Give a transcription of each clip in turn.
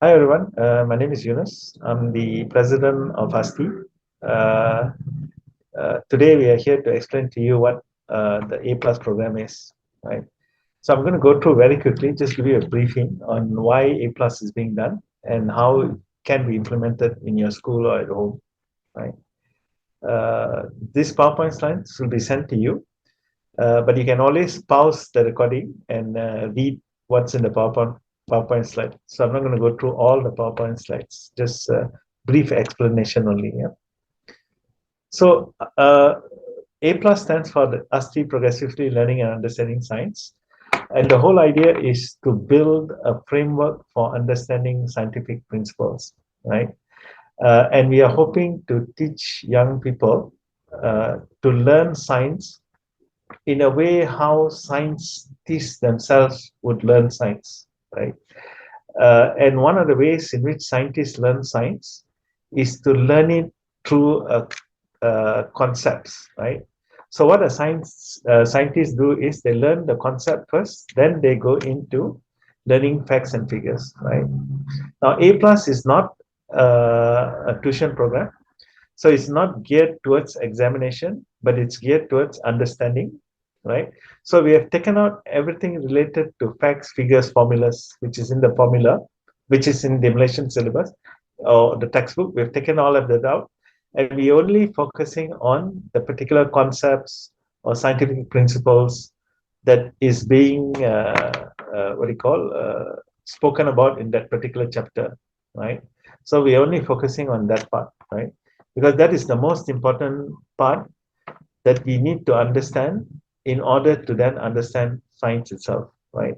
Hi everyone, my name is Yunus. I'm the president of ASTI. Uh, Today we are here to explain to you what the A+ program is, right? So I'm going to go through very quickly, just give you a briefing on why A+ is being done and how it can be implemented in your school or at home, right? These PowerPoint slides will be sent to you, but you can always pause the recording and read what's in the PowerPoint slide. So I'm not going to go through all the PowerPoint slides, just a brief explanation only. Yeah. So A plus stands for the ASTI Progressively Learning and Understanding Science. And the whole idea is to build a framework for understanding scientific principles, right? And we are hoping to teach young people to learn science in a way how scientists themselves would learn science, right? And one of the ways in which scientists learn science is to learn it through concepts, right? So what a scientists do is they learn the concept first, then they go into learning facts and figures, right? Now, A plus is not a tuition program, so it's not geared towards examination, but it's geared towards understanding, right? So we have taken out everything related to facts, figures, formulas, which is in the formula, which is in the Malaysian syllabus or the textbook. We've taken all of that out, and we only focusing on the particular concepts or scientific principles that is being what do you call spoken about in that particular chapter, right? So we're only focusing on that part, right? Because that is the most important part that we need to understand in order to then understand science itself, right?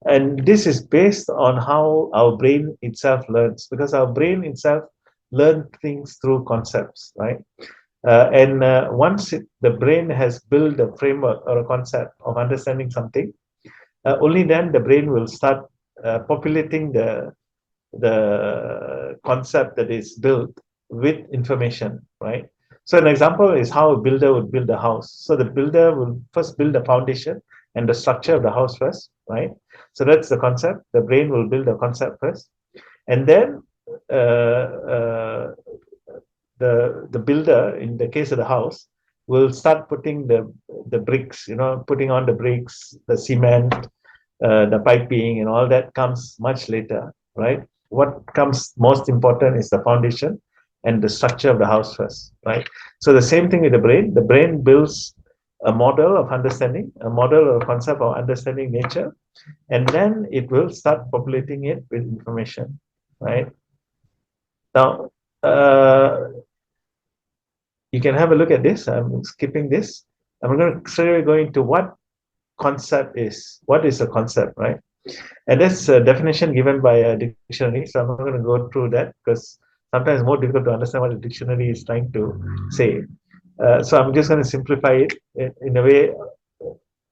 And this is based on how our brain itself learns, because our brain itself learns things through concepts, right? And once the brain has built a framework or a concept of understanding something, only then the brain will start populating the concept that is built with information, right? So an example is how a builder would build a house. So the builder will first build the foundation and the structure of the house first, right? So that's the concept. The brain will build the concept first, and then the builder, in the case of the house, will start putting the bricks, putting on the bricks, the cement, the piping, and all that comes much later, right? What comes most important is the foundation and the structure of the house first, right? So the same thing with the brain. The brain builds a model of understanding, a model or concept of understanding nature, and then it will start populating it with information, right? Now, you can have a look at this. I'm skipping this. I'm going to straight away go into what concept is. What is a concept, right? And that's a definition given by a dictionary. So I'm not going to go through that because sometimes it's more difficult to understand what the dictionary is trying to say. So I'm just going to simplify it in a way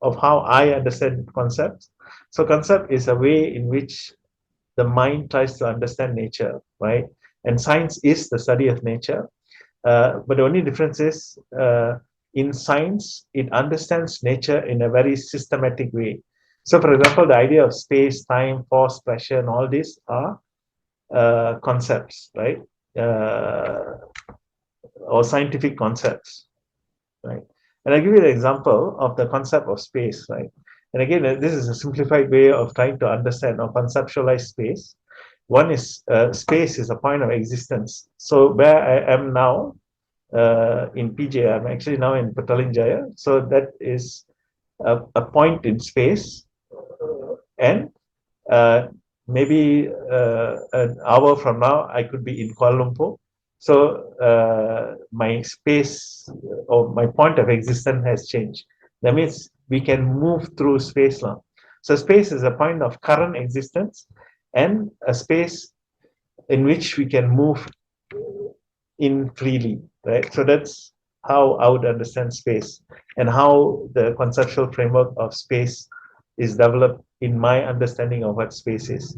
of how I understand concepts. So concept is a way in which the mind tries to understand nature, right? And science is the study of nature. But the only difference is in science, it understands nature in a very systematic way. So, for example, the idea of space, time, force, pressure, and all these are concepts, right? Or scientific concepts, right? And I'll give you the example of the concept of space, right? And again, this is a simplified way of trying to understand or conceptualize space. One is space is a point of existence. So where I am now in PJ, I'm actually now in Petaling Jaya. So that is a point in space, and uh, maybe an hour from now, I could be in Kuala Lumpur. So my space or my point of existence has changed. That means we can move through space now. So space is a point of current existence and a space in which we can move in freely, right? So that's how I would understand space and how the conceptual framework of space is developed in my understanding of what space is.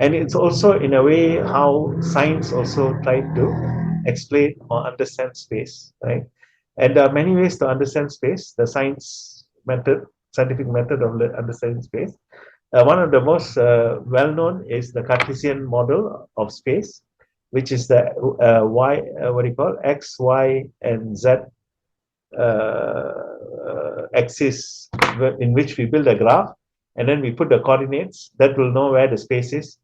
And it's also in a way how science also tried to explain or understand space, right? And there are many ways to understand space. The scientific method of understanding space. One of the most well-known is the Cartesian model of space, which is the what do you call X, Y, and Z axis in which we build a graph, and then we put the coordinates that will know where the space is,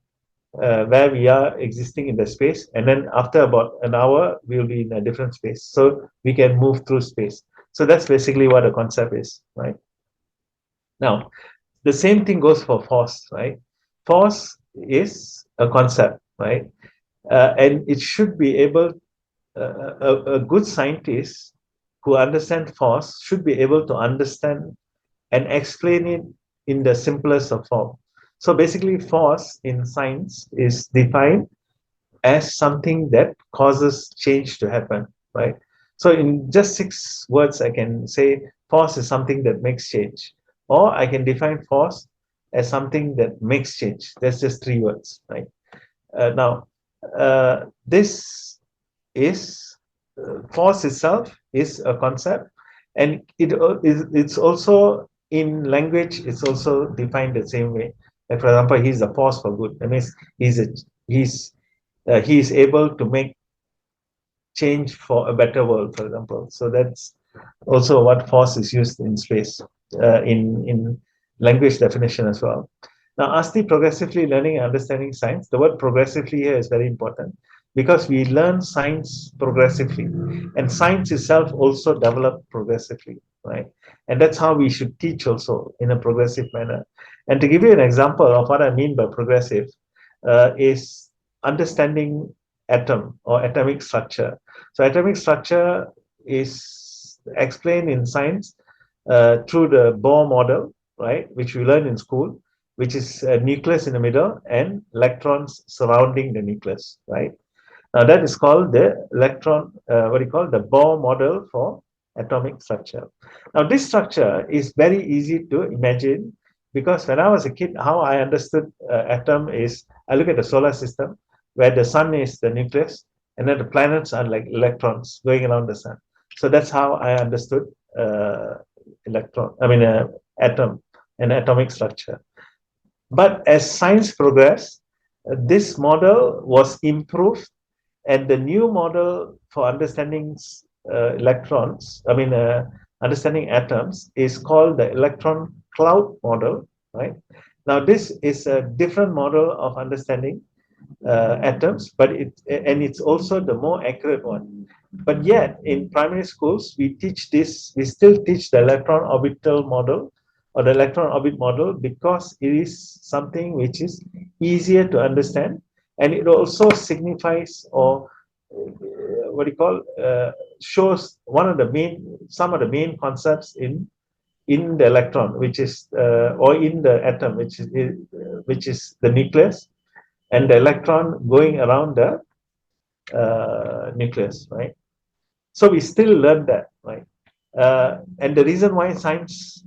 where we are existing in the space, and then after about an hour we will be in a different space, so we can move through space. So that's basically what the concept is, right? Now the same thing goes for force, right? Force is a concept, right? And it should be able, a good scientist who understands force should be able to understand and explain it in the simplest of form. So basically, force in science is defined as something that causes change to happen, right? So in just 6 words, I can say force is something that makes change, or I can define force as something that makes change. That's just 3 words, right? Now, this is force itself is a concept, and it's also in language. It's also defined the same way. Like for example, he's a force for good. That means he's he is able to make change for a better world, for example. So that's also what force is used in space, in language definition as well. Now, ASTI, progressively learning and understanding science. The word progressively here is very important because we learn science progressively, and science itself also developed progressively, right? And that's how we should teach also, in a progressive manner. And to give you an example of what I mean by progressive, is understanding atom or atomic structure. So atomic structure is explained in science through the Bohr model, right, which we learn in school, which is a nucleus in the middle and electrons surrounding the nucleus, right? Now that is called the electron, what do you call the Bohr model for atomic structure. Now this structure is very easy to imagine because when I was a kid, how I understood atom is I look at the solar system where the sun is the nucleus and then the planets are like electrons going around the sun. So that's how I understood atom and atomic structure. But as science progressed, this model was improved, and the new model for understanding understanding atoms is called the electron cloud model, right? Now, this is a different model of understanding atoms, but it's also the more accurate one. But yet, in primary schools, we still teach the electron orbital model or the electron orbit model because it is something which is easier to understand, and it also signifies or what do you call shows some of the main concepts in the electron, which is or in the atom, which is the nucleus, and the electron going around the nucleus, right? So we still learn that, right? And the reason why science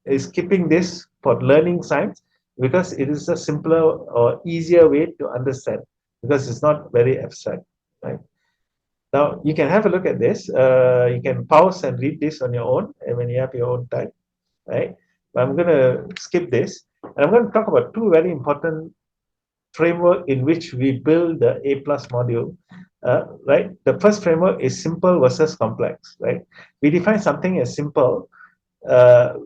is keeping this for learning science because it is a simpler or easier way to understand because it's not very abstract, right? Now you can have a look at this. You can pause and read this on your own when you have your own time, right? But I'm going to skip this, and I'm going to talk about two very important framework in which we build the APLUS module, right? The first framework is simple versus complex, right? We define something as simple,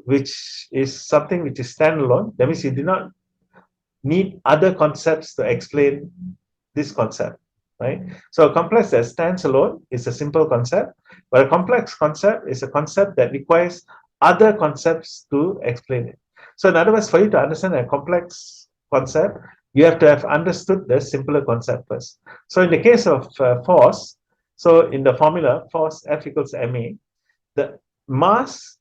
which is something which is standalone. That means you do not need other concepts to explain this concept, right? So a complex that stands alone is a simple concept, but a complex concept is a concept that requires other concepts to explain it. So in other words, for you to understand a complex concept, you have to have understood the simpler concept first. So in the case of force, so in the formula, force F equals ma, the mass,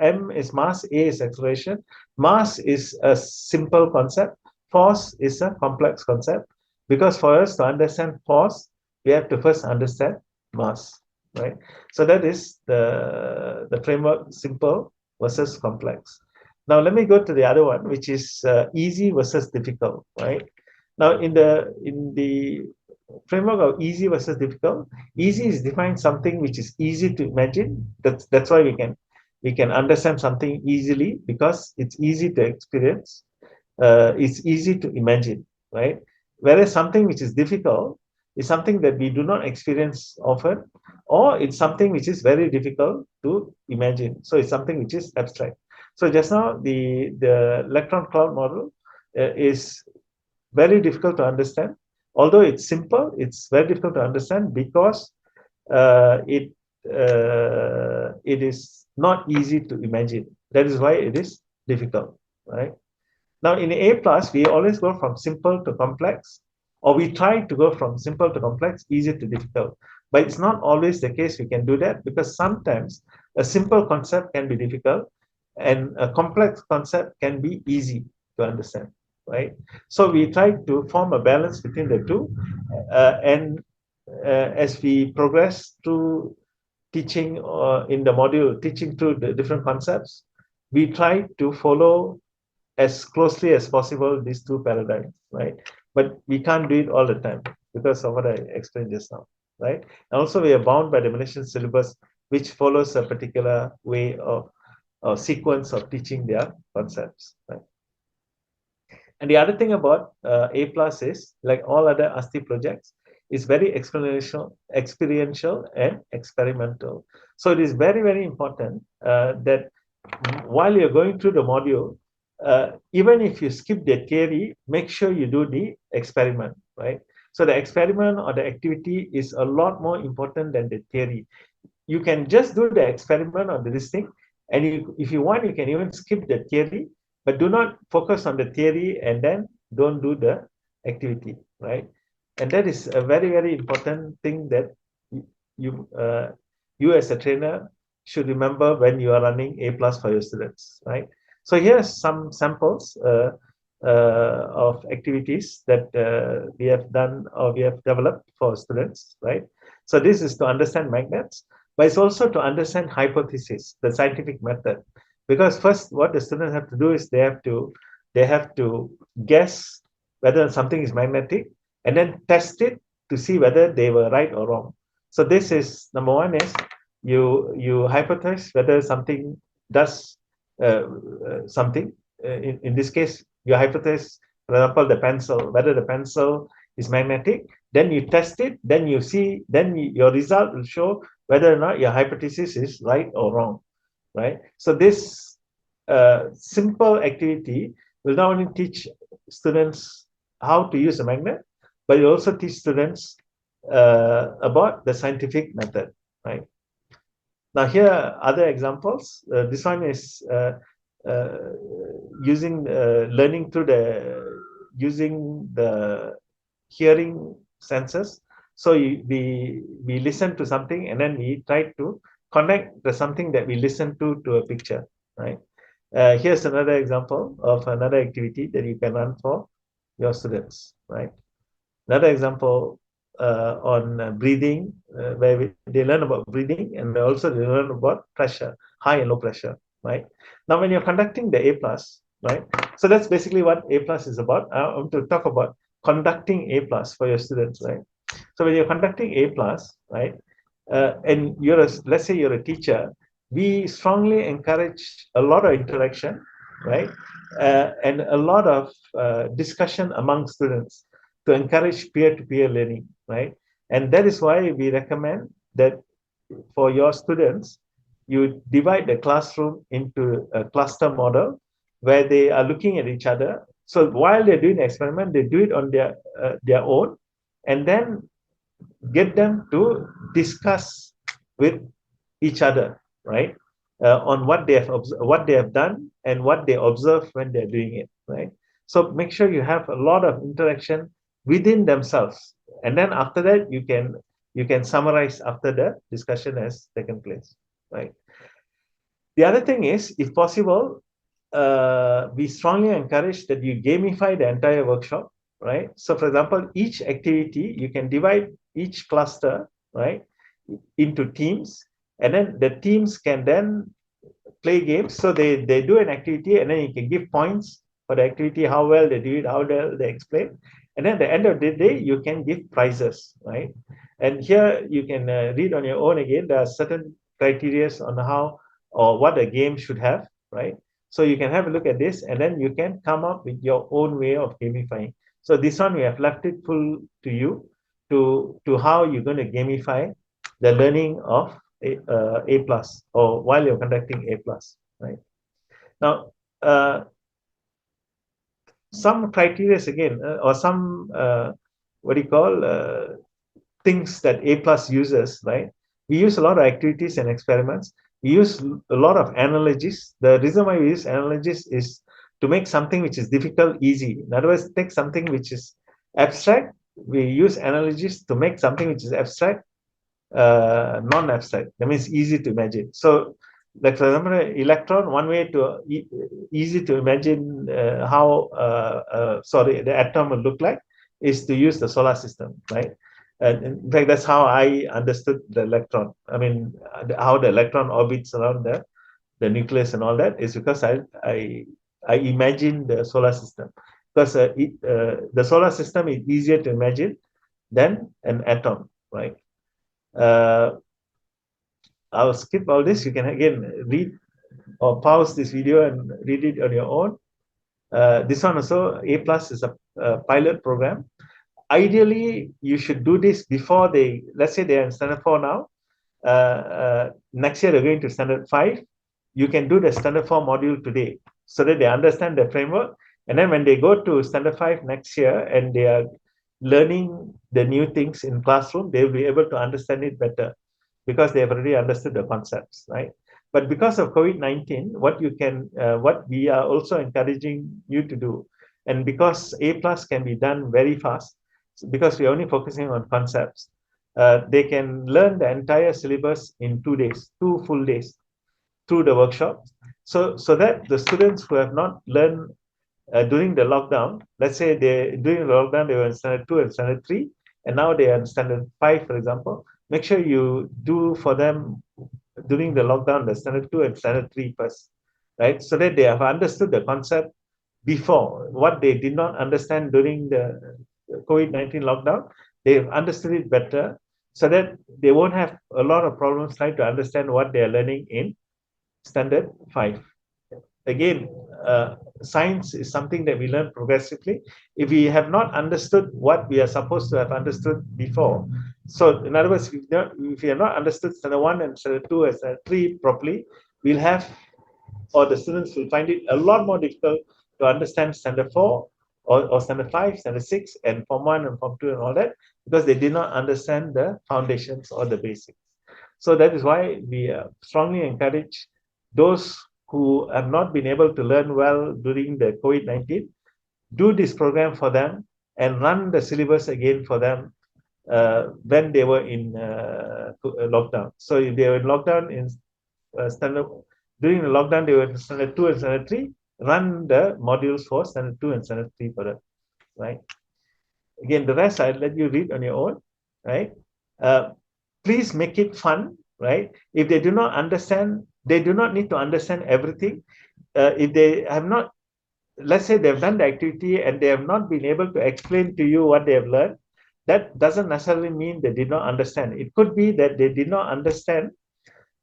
m is mass, a is acceleration. Mass is a simple concept. Force is a complex concept because for us to understand force, we have to first understand mass, right? So that is the framework, simple versus complex. Now let me go to the other one, which is easy versus difficult, right? Now in the framework of easy versus difficult, easy is defined something which is easy to imagine. That's why we can understand something easily because it's easy to experience. it's easy to imagine, right? Whereas something which is difficult is something that we do not experience often, or it's something which is very difficult to imagine. So it's something which is abstract. So just now, the electron cloud model is very difficult to understand. Although it's simple, it's very difficult to understand because it is not easy to imagine. That is why it is difficult, right? Now in A plus, we always go from simple to complex, or we try to go from simple to complex, easy to difficult. But it's not always the case we can do that, because sometimes a simple concept can be difficult and a complex concept can be easy to understand, right? So we try to form a balance between the two, and as we progress through teaching in the module, teaching through the different concepts, we try to follow as closely as possible these two paradigms, right? But we can't do it all the time because of what I explained just now, right? And also we are bound by the Malaysian syllabus, which follows a particular way of or sequence of teaching their concepts, right? And the other thing about A plus is, like all other ASTI projects, is very experiential and experimental. So it is very, very important that while you're going through the module, even if you skip the theory, make sure you do the experiment, right? So the experiment or the activity is a lot more important than the theory. You can just do the experiment on this thing, and if you want, you can even skip the theory, but do not focus on the theory and then don't do the activity, right? And that is a very, very important thing that you you as a trainer should remember when you are running A plus for your students, right? So here's some samples of activities that we have done or we have developed for students, right? So this is to understand magnets, but it's also to understand hypothesis, the scientific method. Because first, what the students have to do is they have to guess whether something is magnetic, and then test it to see whether they were right or wrong. So this is number one is you hypothesize whether something does something. In this case, you hypothesize, for example, the pencil, whether the pencil is magnetic. Then you test it. Then you see. Then your result will show whether or not your hypothesis is right or wrong, right? So this simple activity will not only teach students how to use a magnet, but it also teach students about the scientific method, right? Now here are other examples. This one is uh, using learning through using the hearing senses. So we listen to something and then we try to connect the something that we listen to a picture, right? Here's another example of another activity that you can run for your students, right? Another example on breathing, where they learn about breathing and also they learn about pressure, high and low pressure, right? Now, when you're conducting the A plus, right? So that's basically what A plus is about. I want to talk about conducting A plus for your students, right? So when you're conducting A plus, right, and let's say you're a teacher, we strongly encourage a lot of interaction, right, and a lot of discussion among students to encourage peer-to-peer learning, right? And that is why we recommend that for your students, you divide the classroom into a cluster model where they are looking at each other. So while they're doing the experiment, they do it on their own, and then get them to discuss with each other, right? On what they have done and what they observe when they're doing it, right? So make sure you have a lot of interaction within themselves, and then after that you can summarize after the discussion has taken place, right? The other thing is, if possible, we strongly encourage that you gamify the entire workshop, right? So, for example, each activity, you can divide each cluster, right, into teams, and then the teams can then play games. So they do an activity, and then you can give points for the activity, how well they do it, how well they explain. And then at the end of the day, you can give prizes, right? And here you can read on your own again. There are certain criteria on how or what a game should have, right? So you can have a look at this, and then you can come up with your own way of gamifying. So this one we have left it full to you, to how you're going to gamify the learning of A plus, or while you're conducting A plus, right? Now, some criteria again, or some what do you call things that A plus uses, right? We use a lot of activities and experiments. We use a lot of analogies. The reason why we use analogies is to make something which is difficult easy. In other words, take something which is abstract. We use analogies to make something which is abstract non-abstract. That means easy to imagine. So, like for example, electron, one way to easy to imagine how the atom will look like is to use the solar system, right? And in fact, that's how I understood the electron. I mean, how the electron orbits around the nucleus and all that is because I imagine the solar system, because the solar system is easier to imagine than an atom, right? I'll skip all this. You can again read or pause this video and read it on your own. This one also, A plus is a pilot program. Ideally, you should do this before let's say they are in standard 4 now. Next year they're going to standard 5. You can do the standard 4 module today so that they understand the framework. And then when they go to standard 5 next year and they are learning the new things in classroom, they will be able to understand it better because they have already understood the concepts, right? But because of COVID-19, what we are also encouraging you to do, and because A plus can be done very fast, because we're only focusing on concepts, they can learn the entire syllabus in 2 days, 2 full days through the workshops. So that the students who have not learned during the lockdown, let's say during the lockdown, they were in standard 2 and standard 3, and now they are in standard 5, for example. Make sure you do for them during the lockdown, the standard 2 and standard 3 first, right? So that they have understood the concept before. What they did not understand during the COVID-19 lockdown, they've understood it better, so that they won't have a lot of problems trying to understand what they are learning in standard 5. Again, science is something that we learn progressively. If we have not understood what we are supposed to have understood before, so in other words, if we have not understood standard 1 and standard 2 and standard 3 properly, we'll have, or the students will find it a lot more difficult to understand standard 4 or standard 5, standard 6, and form 1 and form 2 and all that, because they did not understand the foundations or the basics. So that is why we strongly encourage those who have not been able to learn well during the COVID-19, do this program for them and run the syllabus again for them when they were in lockdown. So if they were in lockdown in standard, during the lockdown, they were in standard 2 and standard 3, run the modules for standard 2 and standard 3 for them, right? Again, the rest I'll let you read on your own, right? Please make it fun, right? If they do not understand, they do not need to understand everything. If they have not, let's say they've done the activity and they have not been able to explain to you what they have learned, that doesn't necessarily mean they did not understand. It could be that they did not understand.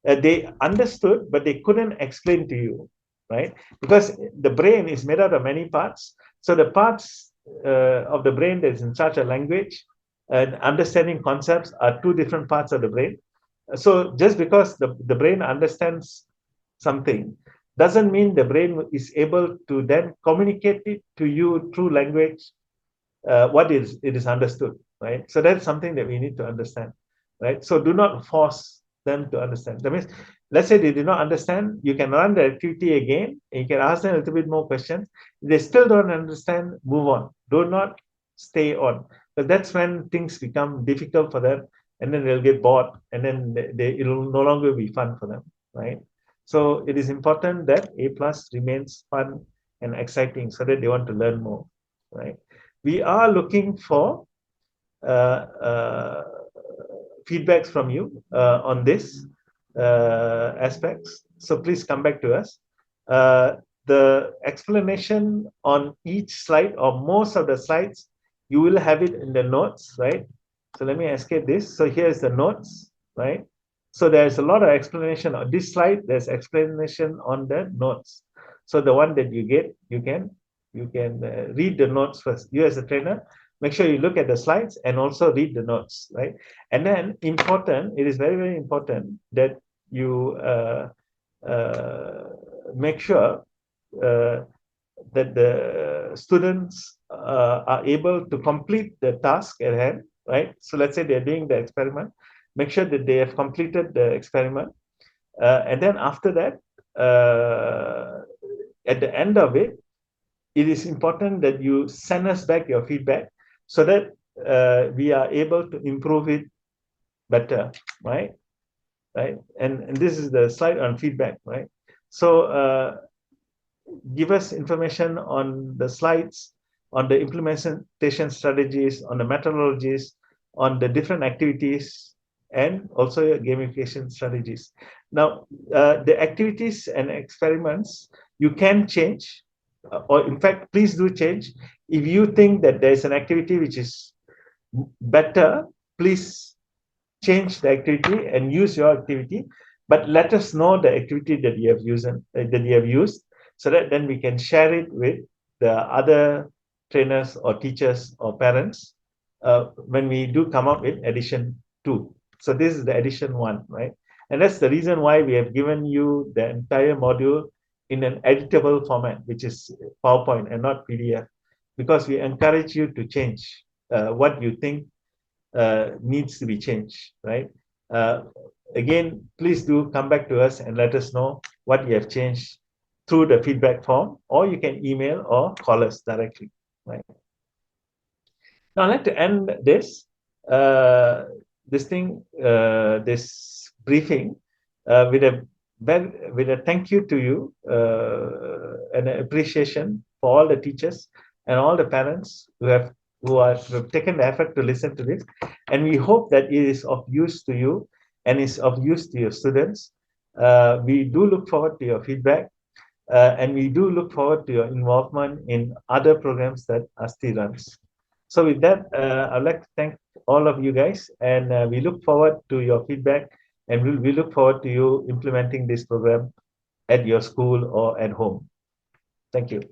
They understood, but they couldn't explain to you, right? Because the brain is made out of many parts. So the parts of the brain that is in charge of language and understanding concepts are 2 different parts of the brain. So just because the brain understands something doesn't mean the brain is able to then communicate it to you through language, what it is understood, right? So that's something that we need to understand, right? So do not force them to understand. That means, let's say they do not understand, you can run the activity again, and you can ask them a little bit more questions. If they still don't understand, move on. Do not stay on. But that's when things become difficult for them, and then they'll get bored, and then it'll no longer be fun for them, right? So it is important that A plus remains fun and exciting so that they want to learn more, right? We are looking for feedbacks from you on this aspects. So please come back to us. The explanation on each slide, or most of the slides, you will have it in the notes, right? So let me escape this. So here's the notes, right? So there's a lot of explanation on this slide. There's explanation on the notes. So the one that you get, you can read the notes first. You as a trainer, make sure you look at the slides and also read the notes, right? And then important, it is very, very important that you make sure that the students are able to complete the task at hand, right? So let's say they're doing the experiment, make sure that they have completed the experiment. And then after that, at the end of it, it is important that you send us back your feedback so that we are able to improve it better, right? Right. And this is the slide on feedback, right? So give us information on the slides, on the implementation strategies, on the methodologies, on the different activities, and also your gamification strategies. Now, the activities and experiments, you can change, or in fact, please do change. If you think that there is an activity which is better, please change the activity and use your activity, but let us know the activity that you have used, so that then we can share it with the other trainers or teachers or parents when we do come up with edition 2. So this is the edition 1, right? And that's the reason why we have given you the entire module in an editable format, which is PowerPoint and not PDF, because we encourage you to change what you think needs to be changed, right? Again, please do come back to us and let us know what you have changed through the feedback form, or you can email or call us directly, right? Now, I'd like to end this briefing with a thank you to you and an appreciation for all the teachers and all the parents who have taken the effort to listen to this. And we hope that it is of use to you and is of use to your students. We do look forward to your feedback, and we do look forward to your involvement in other programs that ASTI runs. So with that, I'd like to thank all of you guys, and we look forward to your feedback, and we look forward to you implementing this program at your school or at home. Thank you.